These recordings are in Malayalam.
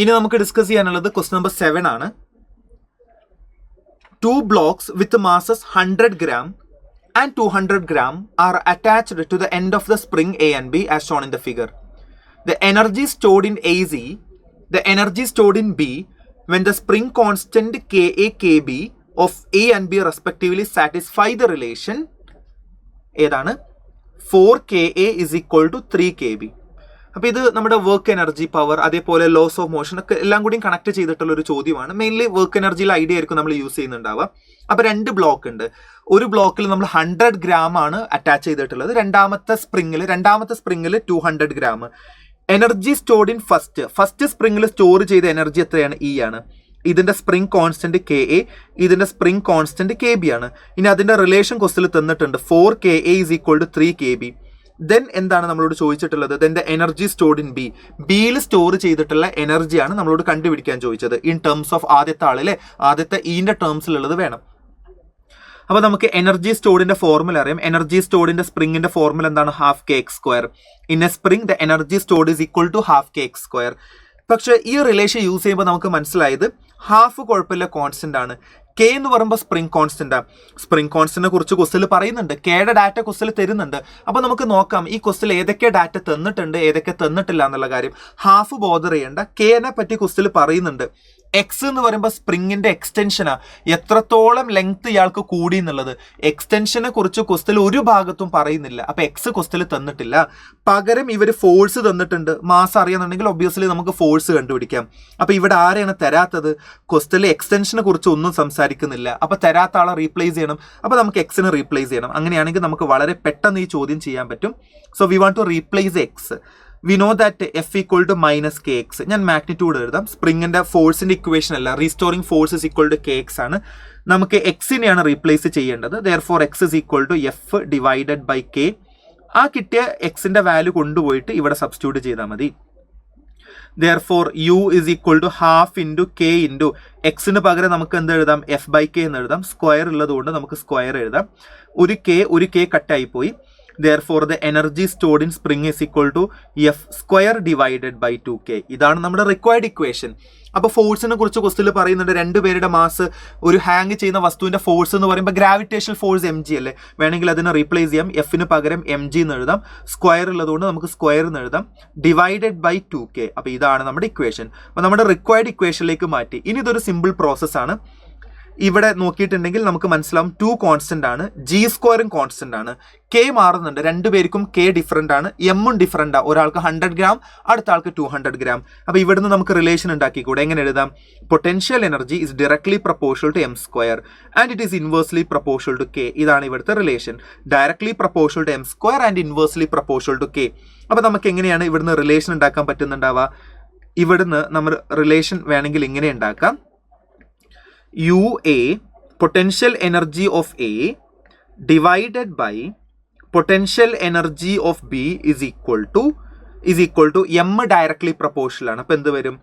ഇനി നമുക്ക് ഡിസ്കസ് ചെയ്യാനുള്ളത് ക്വസ്റ്റ്യൻ നമ്പർ 7 ആണ്. 2 blocks with masses 100 gram and 200 gram are attached to the end of the spring A and B as shown in the figure. The energy stored in A is E, the energy stored in B when the spring constant Ka, Kb of A and B respectively satisfy the relation ഏതാണ് 4Ka is equal to 3Kb. അപ്പോൾ ഇത് നമ്മുടെ വർക്ക് എനർജി, പവർ, അതേപോലെ ലോസ് ഓഫ് മോഷൻ ഒക്കെ എല്ലാം കൂടി കണക്ട് ചെയ്തിട്ടുള്ള ഒരു ചോദ്യമാണ്. മെയിൻലി വർക്ക് എനർജിയിലെ ഐഡിയ ആയിരിക്കും നമ്മൾ യൂസ് ചെയ്യുന്നുണ്ടാവുക. അപ്പോൾ 2 ബ്ലോക്ക് ഉണ്ട്. ഒരു ബ്ലോക്കിൽ നമ്മൾ 100 gram ആണ് അറ്റാച്ച് ചെയ്തിട്ടുള്ളത്. രണ്ടാമത്തെ സ്പ്രിങ്ങിൽ 200 gram. Energy stored in first സ്പ്രിങ്ങിൽ സ്റ്റോർ ചെയ്ത എനർജി എത്രയാണ്? ഇ ആണ്. ഇതിന്റെ സ്പ്രിംഗ് കോൺസ്റ്റന്റ് Ka, ഇതിന്റെ സ്പ്രിംഗ് കോൺസ്റ്റന്റ് Kb ആണ്. ഇനി അതിന്റെ റിലേഷൻ ക്വസ്റ്റിൽ തന്നിട്ടുണ്ട് 4Ka is equal to 3Kb. Then എന്താണ് നമ്മളോട് ചോദിച്ചിട്ടുള്ളത്? Then the energy stored in ബിയിൽ സ്റ്റോർ ചെയ്തിട്ടുള്ള എനർജിയാണ് നമ്മളോട് കണ്ടുപിടിക്കാൻ ചോദിച്ചത്. ഇൻ ടേംസ് ഓഫ് ആദ്യത്തെ ആളിലെ ആദ്യത്തെ ഇന്റെ ടേംസിലുള്ളത് വേണം. അപ്പോൾ നമുക്ക് എനർജി സ്റ്റോർഡിന്റെ ഫോർമുല അറിയാം. എനർജി സ്റ്റോർഡിന്റെ സ്പ്രിങ്ങിന്റെ ഫോർമുല എന്താണ്? ½ kx². In a spring the energy stored is equal to ½ kx². പക്ഷെ ഈ റിലേഷൻ യൂസ് ചെയ്യുമ്പോൾ നമുക്ക് മനസ്സിലായത് ഹാഫ് കുഴപ്പമില്ല, കോൺസ്റ്റന്റ് ആണ്. കെ എന്ന് പറയുമ്പോൾ സ്പ്രിംഗ് കോൺസ്റ്റന്റ്. സ്പ്രിംഗ് കോൺസ്റ്റന്റിനെ കുറിച്ച് ക്വസ്റ്റിൽ പറയുന്നുണ്ട്. കെയുടെ ഡാറ്റ ക്വസ്റ്റിൽ തരുന്നുണ്ട്. അപ്പോൾ നമുക്ക് നോക്കാം ഈ ക്വസ്റ്റിൽ ഏതൊക്കെ ഡാറ്റ തന്നിട്ടുണ്ട്, ഏതൊക്കെ തന്നിട്ടില്ല എന്നുള്ള കാര്യം. ഹാഫ് ബോദർ ചെയ്യേണ്ട. കെനെ പറ്റി ക്വസ്റ്റിൽ പറയുന്നുണ്ട്. എക്സ് എന്ന് പറയുമ്പോൾ സ്പ്രിങ്ങിന്റെ എക്സ്റ്റൻഷനാ. എത്രത്തോളം ലെങ്ത് ഇയാൾക്ക് കൂടി എന്നുള്ളത് എക്സ്റ്റൻഷനെ കുറിച്ച് ക്വസ്റ്റിൽ ഒരു ഭാഗത്തും പറയുന്നില്ല. അപ്പൊ എക്സ് ക്വസ്റ്റിൽ തന്നിട്ടില്ല. പകരം ഇവർ ഫോഴ്സ് തന്നിട്ടുണ്ട്. മാസ് അറിയാന്നുണ്ടെങ്കിൽ ഒബ്വിയസ്ലി നമുക്ക് ഫോഴ്സ് കണ്ടുപിടിക്കാം. അപ്പൊ ഇവിടെ ആരെയാണ് തരാത്തത്? ക്വസ്റ്റിൽ എക്സ്റ്റൻഷനെ കുറിച്ച് ഒന്നും സംസാരിക്കുന്നില്ല. അപ്പൊ തരാത്ത ആളെ റീപ്ലേസ് ചെയ്യണം. അപ്പൊ നമുക്ക് എക്സിനെ റീപ്ലേസ് ചെയ്യണം. അങ്ങനെയാണെങ്കിൽ നമുക്ക് വളരെ പെട്ടെന്ന് ഈ ചോദ്യം ചെയ്യാൻ പറ്റും. So we want to replace X. We know that F equal to -kx. ഞാൻ മാഗ്നിറ്റ്യൂഡ് എഴുതാം. സ്പ്രിങ്ങിന്റെ ഫോഴ്സിന്റെ ഇക്വേഷൻ അല്ല, restoring force is equal to kx ആണ്. നമുക്ക് എക്സിനെയാണ് റീപ്ലേസ് ചെയ്യേണ്ടത്. Therefore x is equal to F divided by k. ആ കിട്ടിയ എക്സിന്റെ വാല്യൂ കൊണ്ടുപോയിട്ട് ഇവിടെ സബ്സ്റ്റിറ്റ്യൂട്ട് ചെയ്താൽ മതി. Therefore u is equal to ½ into k into എക്സിന് പകരം നമുക്ക് എന്ത് എഴുതാം? F/k എന്ന് എഴുതാം. സ്ക്വയർ ഉള്ളത് കൊണ്ട് നമുക്ക് സ്ക്വയർ എഴുതാം. ഒരു k കട്ടായി പോയി. Therefore, the energy stored in spring is equal to F square divided by 2K. ഇതാണ് നമ്മുടെ റിക്വയർഡ് ഇക്വേഷൻ. അപ്പോൾ ഫോഴ്സിനെ കുറിച്ച് ക്വസ്റ്റിൽ പറയുന്നുണ്ട്. രണ്ടുപേരുടെ മാസ്, ഒരു ഹാങ് ചെയ്യുന്ന വസ്തുവിന്റെ ഫോഴ്സ് എന്ന് പറയുമ്പോൾ ഗ്രാവിറ്റേഷണൽ ഫോഴ്സ് mg അല്ലേ. വേണമെങ്കിൽ അതിനെ റീപ്ലേസ് ചെയ്യാം. എഫിന് പകരം mg എന്ന് എഴുതാം. സ്ക്വയർ ഉള്ളതുകൊണ്ട് നമുക്ക് സ്ക്വയർ എന്ന് എഴുതാം. Divided by 2K. അപ്പോൾ ഇതാണ് നമ്മുടെ ഇക്വേഷൻ. അപ്പോൾ നമ്മുടെ റിക്വയർഡ് ഇക്വേഷനിലേക്ക് മാറ്റി. ഇനി ഇതൊരു സിമ്പിൾ പ്രോസസ്സാണ്. ഇവിടെ നോക്കിയിട്ടുണ്ടെങ്കിൽ നമുക്ക് മനസ്സിലാവും 2 കോൺസ്റ്റന്റ് ആണ്, G² കോൺസ്റ്റന്റ് ആണ്. കെ മാറുന്നുണ്ട്. രണ്ടുപേർക്കും കെ ഡിഫറെന്റ് ആണ്, എമ്മും ഡിഫറെന്റ് ആണ്. ഒരാൾക്ക് 100 gram, അടുത്ത ആൾക്ക് 200 gram. അപ്പോൾ ഇവിടുന്ന് നമുക്ക് റിലേഷൻ ഉണ്ടാക്കിക്കൂടെ? എങ്ങനെ എഴുതാം? Potential energy is directly proportional to m² and it is inversely proportional to K. ഇതാണ് ഇവിടുത്തെ relation. Directly proportional to m² and inversely proportional to K. അപ്പോൾ നമുക്ക് എങ്ങനെയാണ് ഇവിടുന്ന് റിലേഷൻ ഉണ്ടാക്കാൻ പറ്റുന്നുണ്ടാവുക? ഇവിടുന്ന് നമ്മൾ റിലേഷൻ വേണമെങ്കിൽ ഇങ്ങനെ ഉണ്ടാക്കാം. UA, potential energy of A divided by potential energy of B is equal to M directly proportional ആണ്. അപ്പോൾ എന്ത് വരും?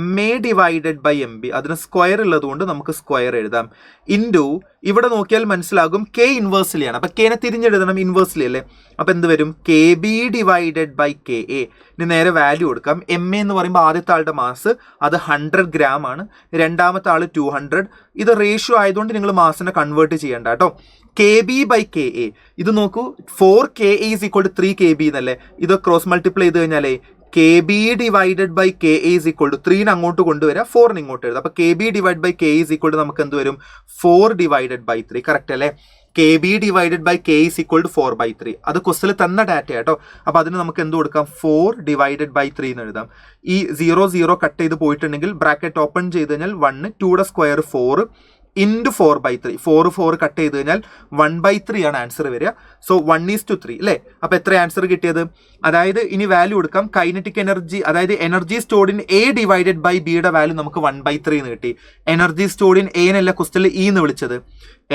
MA divided by MB. അതിന് സ്ക്വയർ ഉള്ളതുകൊണ്ട് നമുക്ക് സ്ക്വയർ എഴുതാം. ഇൻറ്റു ഇവിടെ നോക്കിയാൽ മനസ്സിലാകും K ഇൻവേഴ്സ്ലി ആണ്. അപ്പോൾ Kനെ തിരിഞ്ഞെഴുതണം, ഇൻവേഴ്സ്ലി അല്ലേ. അപ്പോൾ എന്ത് വരും? KB divided by KA. ഇനി നേരെ വാല്യൂ കൊടുക്കാം. MA എന്ന് പറയുമ്പോൾ ആദ്യത്തെ ആളുടെ മാസ് അത് 100 gram ആണ്. രണ്ടാമത്തെ ആൾ 200. ഇത് റേഷ്യോ ആയതുകൊണ്ട് നിങ്ങൾ മാസിനെ കൺവേർട്ട് ചെയ്യണ്ട കേട്ടോ. KB by KA. ഇത് നോക്കൂ, 4KA is equal to 3KB എന്നല്ലേ. ഇത് ക്രോസ് മൾട്ടിപ്ലൈ ചെയ്ത് കഴിഞ്ഞാലേ KB divided by KA is equal to 3 അങ്ങോട്ട് കൊണ്ടുവരാം, 4 ഇങ്ങോട്ട് എഴുതാം. അപ്പോൾ KB divided by KA is equal to നമുക്ക് എന്ത് വരും? 4 divided by 3. കറക്റ്റ് അല്ലേ? KB divided by K is equal to 4/3. അത് ക്വസ്റ്റിൽ തന്ന ഡാറ്റ കേട്ടോ. അപ്പോൾ അതിന് നമുക്ക് എന്ത് കൊടുക്കാം? 4 divided by 3 എന്ന് എഴുതാം. ഈ 0 കട്ട് ചെയ്ത് പോയിട്ടുണ്ടെങ്കിൽ ബ്രാക്കറ്റ് ഓപ്പൺ ചെയ്ത് കഴിഞ്ഞാൽ 1, 2യുടെ സ്ക്വയർ 4 ഇൻറ്റു 4/3. 4 കട്ട് ചെയ്ത് കഴിഞ്ഞാൽ 1/3 ആണ് ആൻസർ വരിക. സോ 1:3 അല്ലേ. അപ്പോൾ എത്ര ആൻസർ കിട്ടിയത്? അതായത് ഇനി വാല്യൂ കൊടുക്കാം. കൈനറ്റിക് എനർജി, അതായത് energy stored in A divided by ബിയുടെ വാല്യൂ നമുക്ക് 1/3 എന്ന് കിട്ടി. എനർജി സ്റ്റോർഡ് ഇൻ A എന്നല്ല ക്വസ്റ്റനിൽ E എന്ന് വിളിച്ചത്.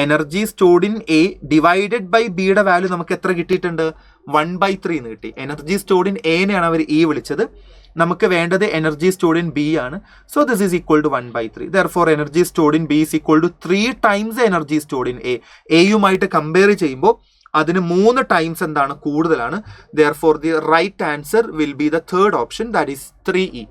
Energy stored in A divided by ബിയുടെ വാല്യൂ നമുക്ക് എത്ര കിട്ടിയിട്ടുണ്ട്? 1/3 എന്ന് കിട്ടി. എനർജി സ്റ്റോർഡ് ഇൻ A നെയാണ് അവർ E വിളിച്ചത്. നമുക്ക് വേണ്ടത് എനർജി സ്റ്റോർഡ് ഇൻ ബി ആണ്. So this is equal to 1/3. Therefore energy stored in B is equal to 3 times energy stored in A. എയുമായിട്ട് കമ്പയർ ചെയ്യുമ്പോൾ അതിന് 3 times എന്താണ്? കൂടുതലാണ്. Therefore the right answer will be the third option, that is 3E.